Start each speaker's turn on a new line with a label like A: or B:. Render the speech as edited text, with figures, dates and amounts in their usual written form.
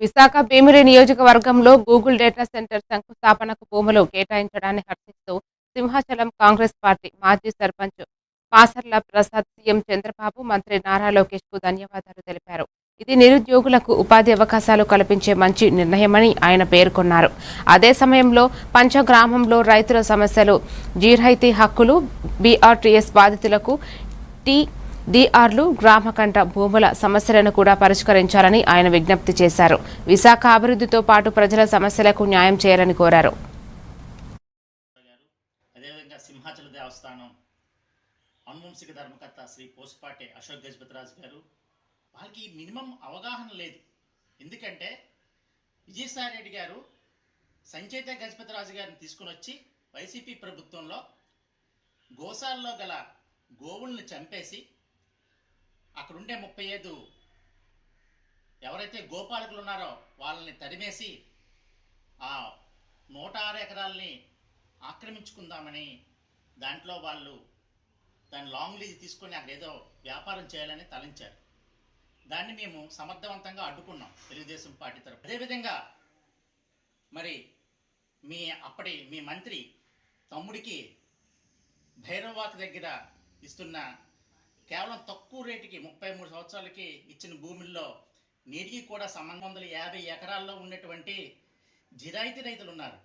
A: విశాఖ భీమిలి నియోజకవర్గంలో Google data centre శంకుస్థాపనకు భూములు కేటాయించడాన్ని హర్షిస్తూ Simhachalam Congress party మాజీ సర్పంచ్ పాసర్ల ప్రసాద్ సీఎం చంద్రబాబు, మంత్రి నారా లోకేష్ కు ధన్యవాదాలు తెలిపారు. ఇది నిరుద్యోగులకు ఉపాధి అవకాశాలు కల్పించే మంచి నిర్ణయమని ఆయన పేర్కొన్నారు. అదే సమయంలో పంచగ్రామంలో రైతుల సమస్యలు, జీరైతీ హక్కులు, బీఆర్టీఎస్ బాధితులకు డిఆర్లు, గ్రామకంఠ భూముల సమస్యలను కూడా పరిష్కరించాలని ఆయన విజ్ఞప్తి చేశారు. విశాఖ అభివృద్ధితో పాటు ప్రజల సమస్యలకు న్యాయం చేయాలని కోరారు.
B: అదేవిధంగా సింహాచల దేవస్థానం అనువంశిక ధర్మకర్త శ్రీ పోసుపాటి అశోక్ గజపతిరాజు గారు, వాళ్ళకి మినిమం అవగాహన లేదు. ఎందుకంటే విజయసాయి రెడ్డి గారు సంచేత గజపతిరాజు గారిని తీసుకుని వచ్చి వైసీపీ ప్రభుత్వంలో గోశాలలో గల గోవుల్ని చంపేసి అక్కడుండే 35 ఎవరైతే గోపాలకులు ఉన్నారో వాళ్ళని తరిమేసి ఆ 106 ఎకరాలని ఆక్రమించుకుందామని దాంట్లో వాళ్ళు దాన్ని లాంగ్ లీజ్ తీసుకొని అక్కడ ఏదో వ్యాపారం చేయాలని తలంచారు. దాన్ని మేము సమర్థవంతంగా అడ్డుకున్నాం తెలుగుదేశం పార్టీ తరఫున. అదేవిధంగా మరి మీ మంత్రి తమ్ముడికి భైరవాక్ దగ్గర ఇస్తున్న కేవలం తక్కువ రేటుకి 33 సంవత్సరాలకి ఇచ్చిన భూముల్లో నేటికి కూడా 950 ఎకరాల్లో ఉన్నటువంటి జిరాయితీ రైతులు ఉన్నారు.